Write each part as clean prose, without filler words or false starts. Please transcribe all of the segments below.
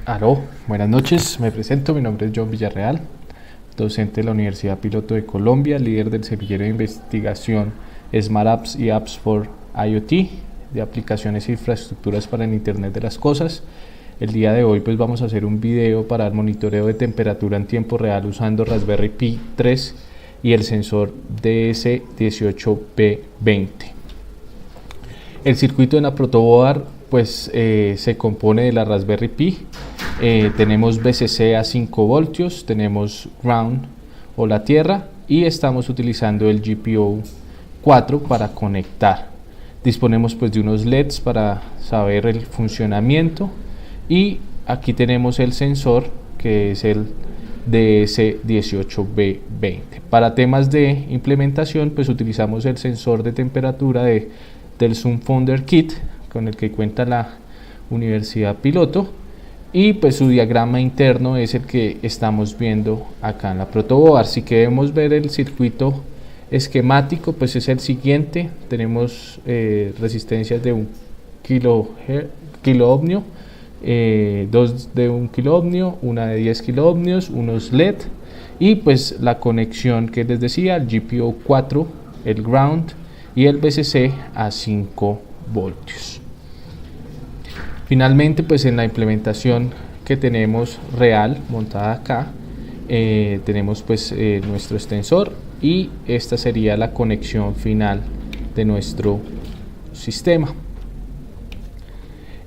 Aló, buenas noches, me presento, mi nombre es John Villarreal, docente de la Universidad Piloto de Colombia, líder del semillero de investigación Smart Apps y Apps for IoT, de aplicaciones e infraestructuras para el Internet de las Cosas. El día de hoy pues vamos a hacer un video para el monitoreo de temperatura en tiempo real usando Raspberry Pi 3 y el sensor DS18B20. El circuito en la protoboard pues se compone de la Raspberry Pi. Tenemos VCC a 5 voltios, tenemos ground o la tierra y estamos utilizando el GPIO 4 para conectar. Disponemos pues de unos LEDs para saber el funcionamiento y aquí tenemos el sensor que es el DS18B20. Para temas de implementación pues utilizamos el sensor de temperatura del Zoom Founder Kit con el que cuenta la Universidad Piloto. Y pues su diagrama interno es el que estamos viendo acá en la protoboard. Si queremos ver el circuito esquemático, pues es el siguiente. Tenemos resistencias de 1 kilo ohmio, 2 de 1 kilo ohmio, una de 10 kilo ohmios, unos LED y pues la conexión que les decía, el GPIO 4, el ground y el VCC a 5 voltios. Finalmente, pues en la implementación que tenemos real montada acá, tenemos pues nuestro extensor y esta sería la conexión final de nuestro sistema.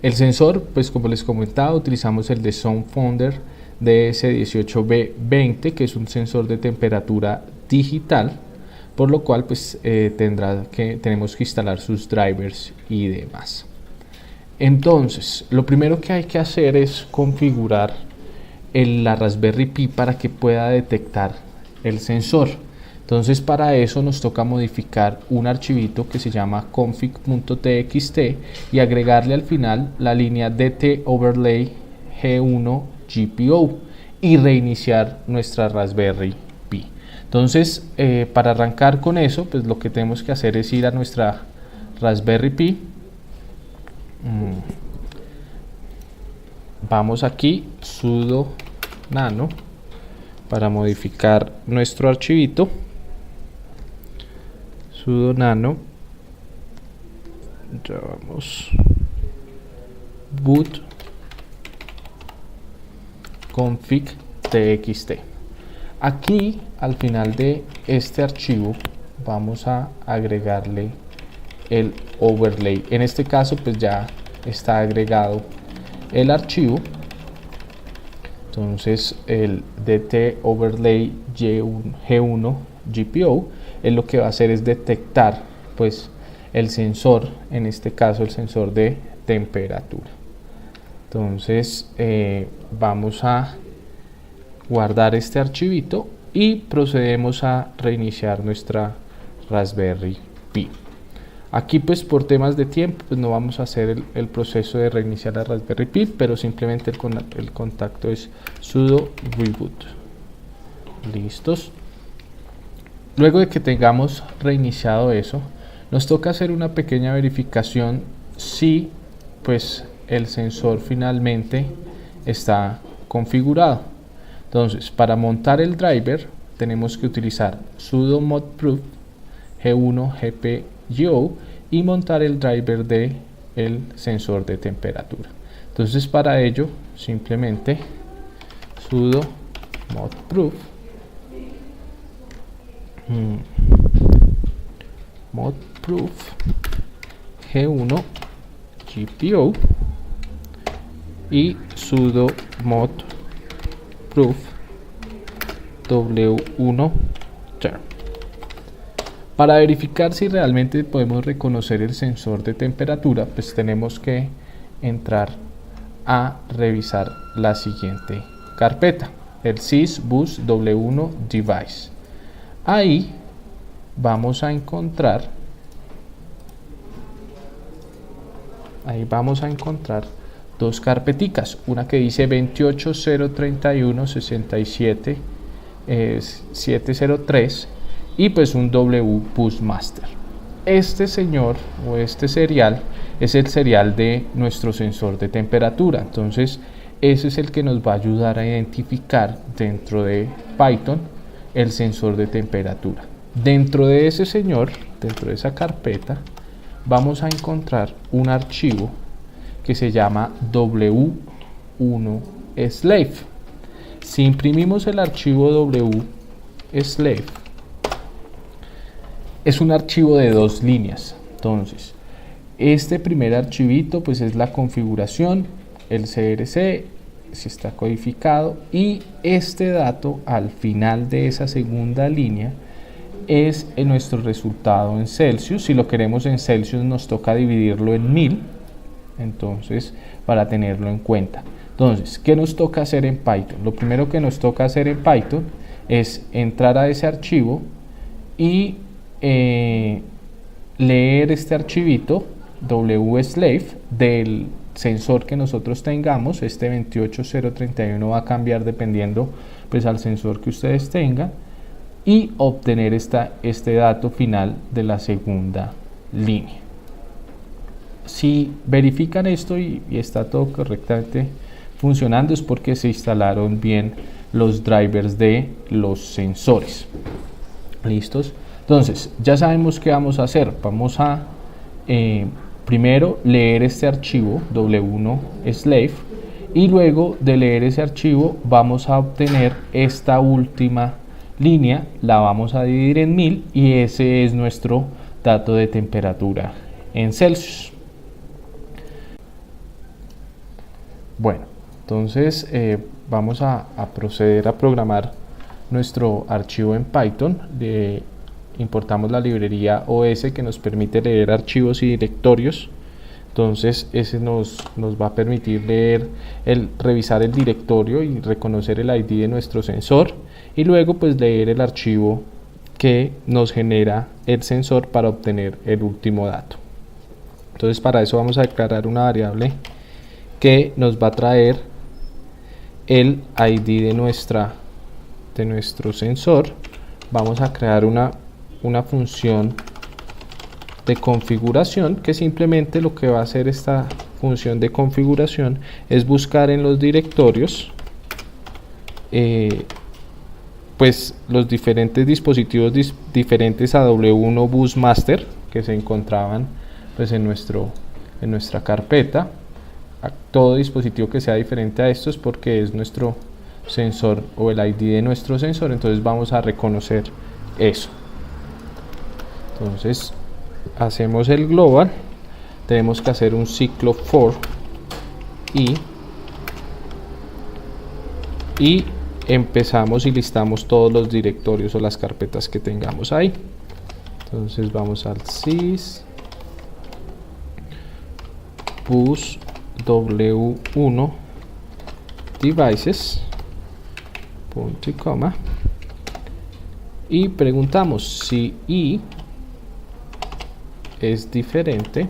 El sensor, pues como les comentaba, utilizamos el de Zoom Founder DS18B20, que es un sensor de temperatura digital, por lo cual pues tenemos que instalar sus drivers y demás. Entonces, lo primero que hay que hacer es configurar la Raspberry Pi para que pueda detectar el sensor. Entonces, para eso nos toca modificar un archivito que se llama config.txt y agregarle al final la línea dt overlay g1 GPIO y reiniciar nuestra Raspberry Pi. Entonces, para arrancar con eso, pues lo que tenemos que hacer es ir a nuestra Raspberry Pi. Vamos aquí sudo nano para modificar nuestro archivito, sudo nano, ya vamos, boot config txt. Aquí al final de este archivo vamos a agregarle el overlay. En este caso pues ya está agregado el archivo. Entonces el dt overlay g1 GPIO es lo que va a hacer es detectar pues el sensor, en este caso el sensor de temperatura. Entonces vamos a guardar este archivito y procedemos a reiniciar nuestra Raspberry Pi. Aquí pues por temas de tiempo pues no vamos a hacer el proceso de reiniciar la Raspberry Pi, pero simplemente el contacto es sudo reboot. Listos. Luego de que tengamos reiniciado eso, nos toca hacer una pequeña verificación si pues el sensor finalmente está configurado. Entonces, para montar el driver tenemos que utilizar sudo modproof g1 GPIO y montar el driver de el sensor de temperatura. Entonces para ello simplemente sudo modproof g1 GPIO y sudo modproof w1 term. Para verificar si realmente podemos reconocer el sensor de temperatura, pues tenemos que entrar a revisar la siguiente carpeta, el sysbus w1 device. Ahí vamos a encontrar dos carpeticas, una que dice 2803167 y pues un W Bus Master. Este señor o este serial es el serial de nuestro sensor de temperatura. Entonces ese es el que nos va a ayudar a identificar dentro de Python el sensor de temperatura. Dentro de ese dentro de esa carpeta, vamos a encontrar un archivo que se llama w1slave. Si imprimimos el archivo wslave, es un archivo de 2 líneas. Entonces, este primer archivito pues es la configuración, el CRC, si está codificado, y este dato al final de esa segunda línea es nuestro resultado en Celsius. Si lo queremos en Celsius nos toca dividirlo en 1000, entonces para tenerlo en cuenta. Entonces, ¿qué nos toca hacer en Python? Lo primero que nos toca hacer en Python es entrar a ese archivo y leer este archivito wslave del sensor que nosotros tengamos. Este 28031 va a cambiar dependiendo pues al sensor que ustedes tengan, y obtener este dato final de la segunda línea. Si verifican esto y está todo correctamente funcionando, es porque se instalaron bien los drivers de los sensores. ¿Listos? Entonces, ya sabemos qué vamos a hacer. Vamos a primero leer este archivo w1slave, y luego de leer ese archivo vamos a obtener esta última línea, la vamos a dividir en 1000 y ese es nuestro dato de temperatura en Celsius. Bueno, entonces vamos a proceder a programar nuestro archivo en Python. Importamos la librería OS que nos permite leer archivos y directorios. Entonces ese nos va a permitir revisar el directorio y reconocer el ID de nuestro sensor, y luego pues leer el archivo que nos genera el sensor para obtener el último dato. Entonces para eso vamos a declarar una variable que nos va a traer el ID de nuestro sensor. Vamos a crear una función de configuración, que simplemente lo que va a hacer esta función de configuración es buscar en los directorios pues los diferentes dispositivos diferentes a W1 Bus Master que se encontraban pues en nuestra carpeta. A todo dispositivo que sea diferente a estos, porque es nuestro sensor o el ID de nuestro sensor, entonces vamos a reconocer eso. Entonces hacemos el global, tenemos que hacer un ciclo for y empezamos y listamos todos los directorios o las carpetas que tengamos ahí. Entonces vamos al sys bus w1 devices punto y coma, y preguntamos si i es diferente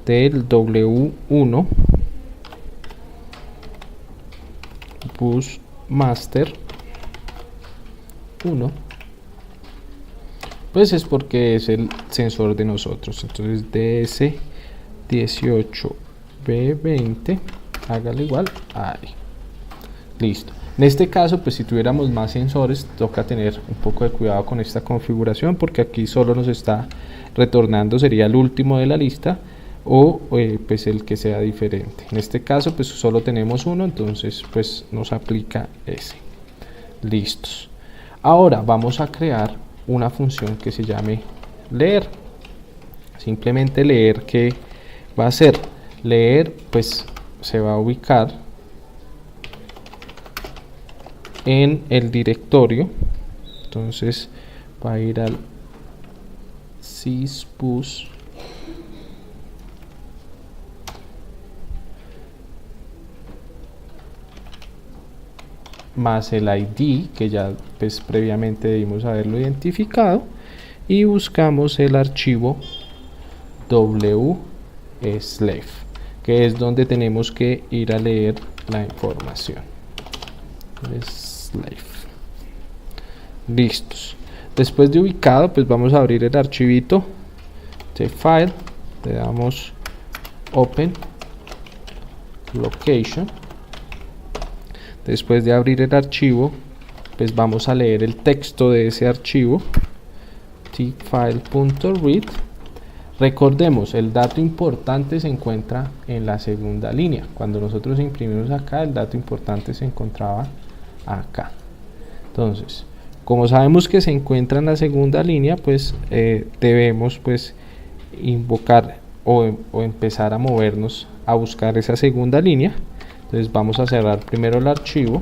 del w1 bus master 1, pues es porque es el sensor de nosotros. Entonces ds18b20 hágale igual ahí. Listo. En este caso, pues si tuviéramos más sensores, toca tener un poco de cuidado con esta configuración, porque aquí solo nos está retornando, sería el último de la lista, o pues el que sea diferente. En este caso pues solo tenemos uno, entonces pues nos aplica ese. Listos. Ahora vamos a crear una función que se llame leer. Simplemente leer, ¿qué va a hacer? Leer pues se va a ubicar en el directorio, entonces va a ir al sysbus más el ID que ya pues previamente debimos haberlo identificado, y buscamos el archivo wslave, que es donde tenemos que ir a leer la información. Slave. Listos. Después de ubicado, pues vamos a abrir el archivito de file, le damos open location. Después de abrir el archivo, pues vamos a leer el texto de ese archivo, tfile.read. Recordemos, el dato importante se encuentra en la segunda línea. Cuando nosotros imprimimos acá, el dato importante se encontraba acá. Entonces, como sabemos que se encuentra en la segunda línea, pues debemos pues invocar o empezar a movernos a buscar esa segunda línea. Entonces vamos a cerrar primero el archivo,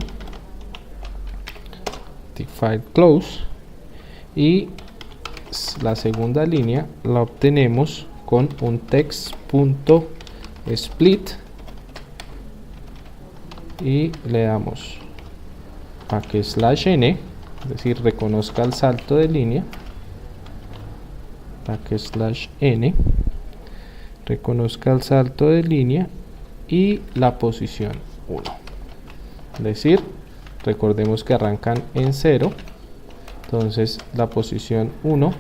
tfile close, y la segunda línea la obtenemos con un text.split y le damos a que /n, es decir, reconozca el salto de línea, a que /n reconozca el salto de línea y la posición 1. Es decir, recordemos que arrancan en 0, entonces la posición 1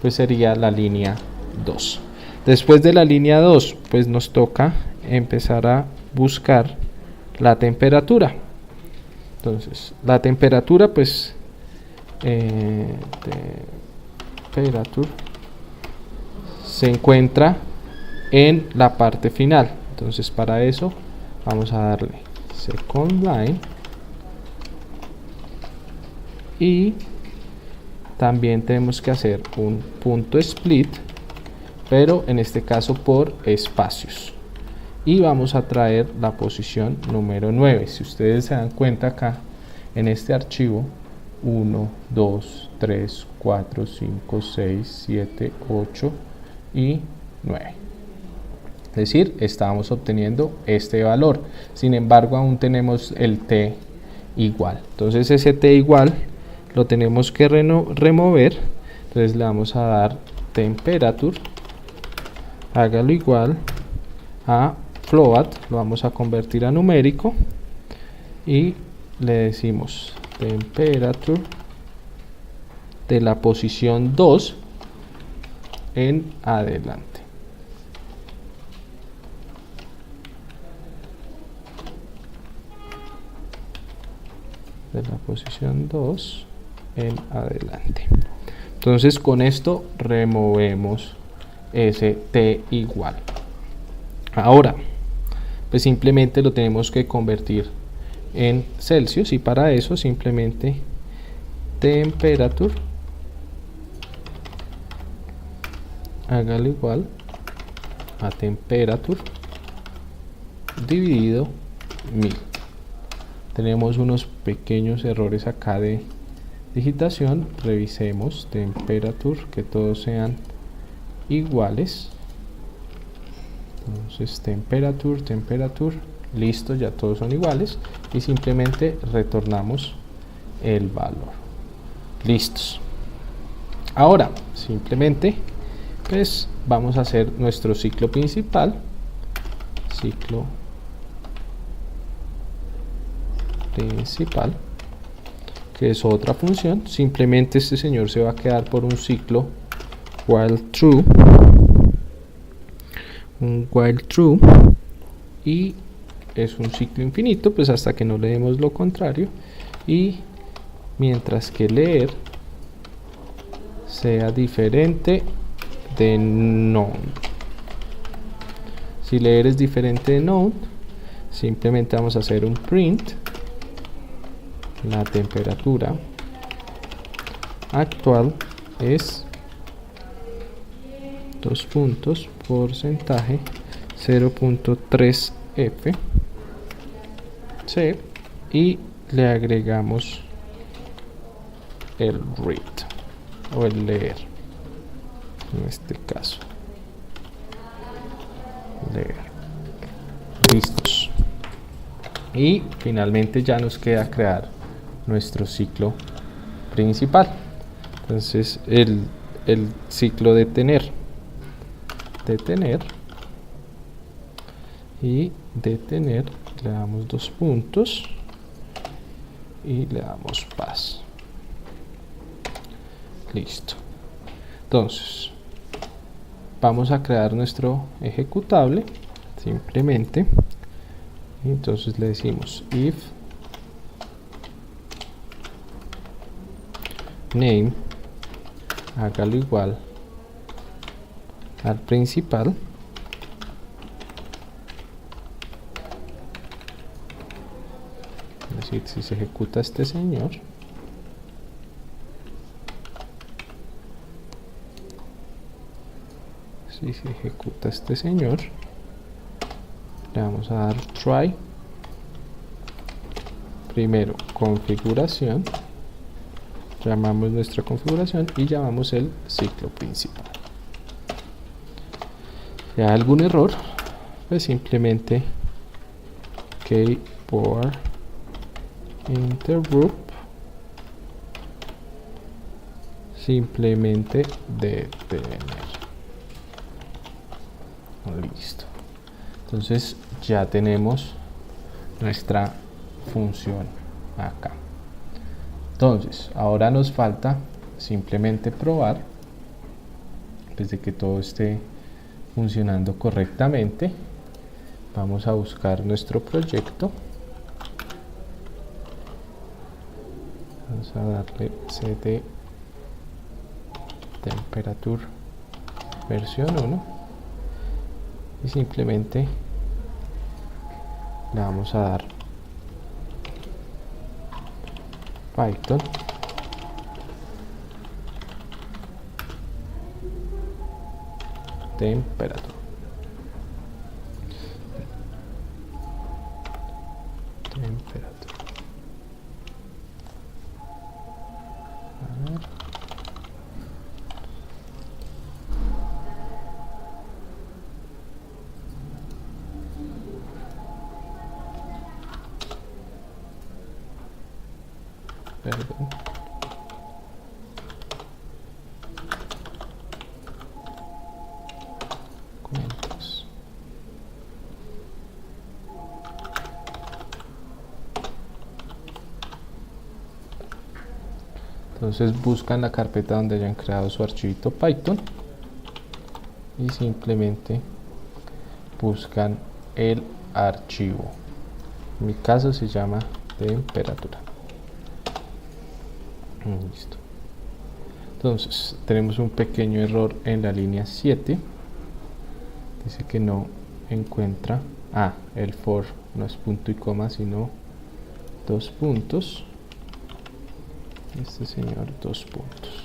pues sería la línea 2. Después de la línea 2 pues nos toca empezar a buscar la temperatura. Entonces la temperatura pues se encuentra en la parte final. Entonces para eso vamos a darle second line y también tenemos que hacer un punto split, pero en este caso por espacios, y vamos a traer la posición número 9. Si ustedes se dan cuenta acá en este archivo, 1, 2, 3, 4, 5, 6, 7, 8 y 9. Es decir, estábamos obteniendo este valor. Sin embargo, aún tenemos el t igual. Entonces ese t igual lo tenemos que remover. Entonces le vamos a dar temperature, hágalo igual a float, lo vamos a convertir a numérico y le decimos temperature de la posición 2 en adelante. De la posición 2 en adelante. Entonces con esto removemos ese t igual. Ahora pues simplemente lo tenemos que convertir en Celsius, y para eso simplemente temperature, hágalo igual a temperature dividido 1000. Tenemos unos pequeños errores acá de digitación. Revisemos temperature, que todos sean iguales. Entonces temperature, listo, ya todos son iguales, y simplemente retornamos el valor. Listos. Ahora simplemente pues vamos a hacer nuestro ciclo principal, que es otra función. Simplemente este señor se va a quedar por un ciclo while true, y es un ciclo infinito, pues hasta que no leemos lo contrario, y mientras que leer sea diferente de none. Si leer es diferente de none, simplemente vamos a hacer un print la temperatura actual es porcentaje 0.3 f c, y le agregamos el read o el leer, en este caso leer. Listos. Y finalmente ya nos queda crear nuestro ciclo principal. Entonces el ciclo detener y detener, le damos 2 puntos y le damos paz. Listo. Entonces vamos a crear nuestro ejecutable. Simplemente Y entonces le decimos if name, hágalo igual al principal, es decir, si se ejecuta este señor, si se ejecuta este señor, le vamos a dar try, primero configuración, llamamos nuestra configuración y llamamos el ciclo principal. Si hay algún error, pues simplemente keyboard interrupt, simplemente detener. Listo. Entonces ya tenemos nuestra función acá. Entonces ahora nos falta simplemente probar desde que todo esté funcionando correctamente. Vamos a buscar nuestro proyecto, vamos a darle cd temperature versión 1 y simplemente le vamos a dar Python temperatura. A ver. Perdón. Documentos. Entonces buscan la carpeta donde hayan creado su archivito Python y simplemente buscan el archivo. En mi caso se llama temperatura. Listo. Entonces tenemos un pequeño error en la línea 7. Dice que no encuentra el for no es punto y coma sino 2 puntos. Este señor 2 puntos.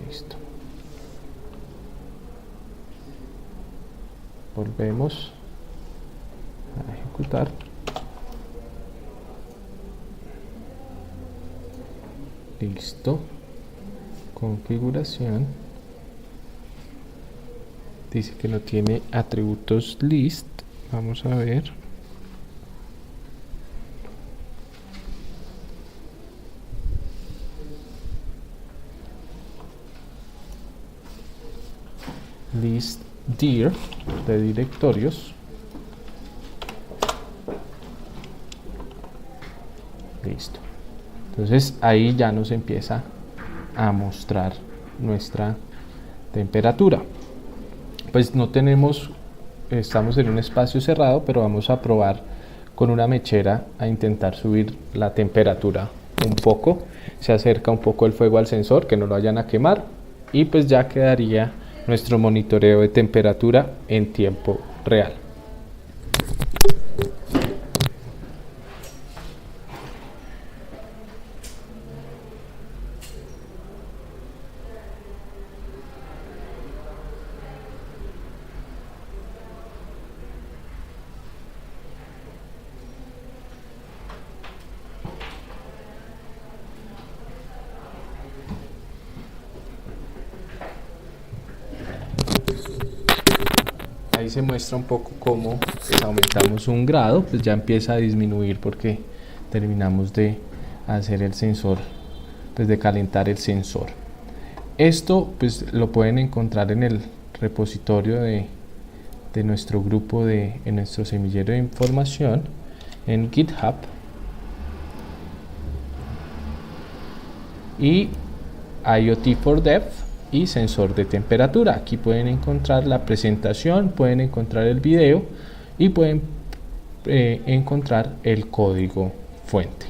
Listo. Volvemos a ejecutar. Listo. Configuración. Dice que no tiene atributos list. Vamos a ver. List dir de directorios. Listo. Entonces ahí ya nos empieza a mostrar nuestra temperatura. Pues no tenemos, estamos en un espacio cerrado, pero vamos a probar con una mechera a intentar subir la temperatura un poco. Se acerca un poco el fuego al sensor, que no lo vayan a quemar, y pues ya quedaría nuestro monitoreo de temperatura en tiempo real. Ahí se muestra un poco cómo pues, aumentamos 1 grado, pues ya empieza a disminuir porque terminamos de hacer el sensor, pues de calentar el sensor. Esto pues lo pueden encontrar en el repositorio de nuestro grupo en nuestro semillero de información en GitHub. Y IoT for Dev y sensor de temperatura. Aquí pueden encontrar la presentación, pueden encontrar el video y pueden encontrar el código fuente.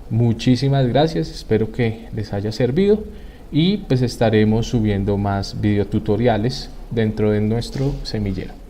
Muchísimas gracias, espero que les haya servido y pues estaremos subiendo más videotutoriales dentro de nuestro semillero.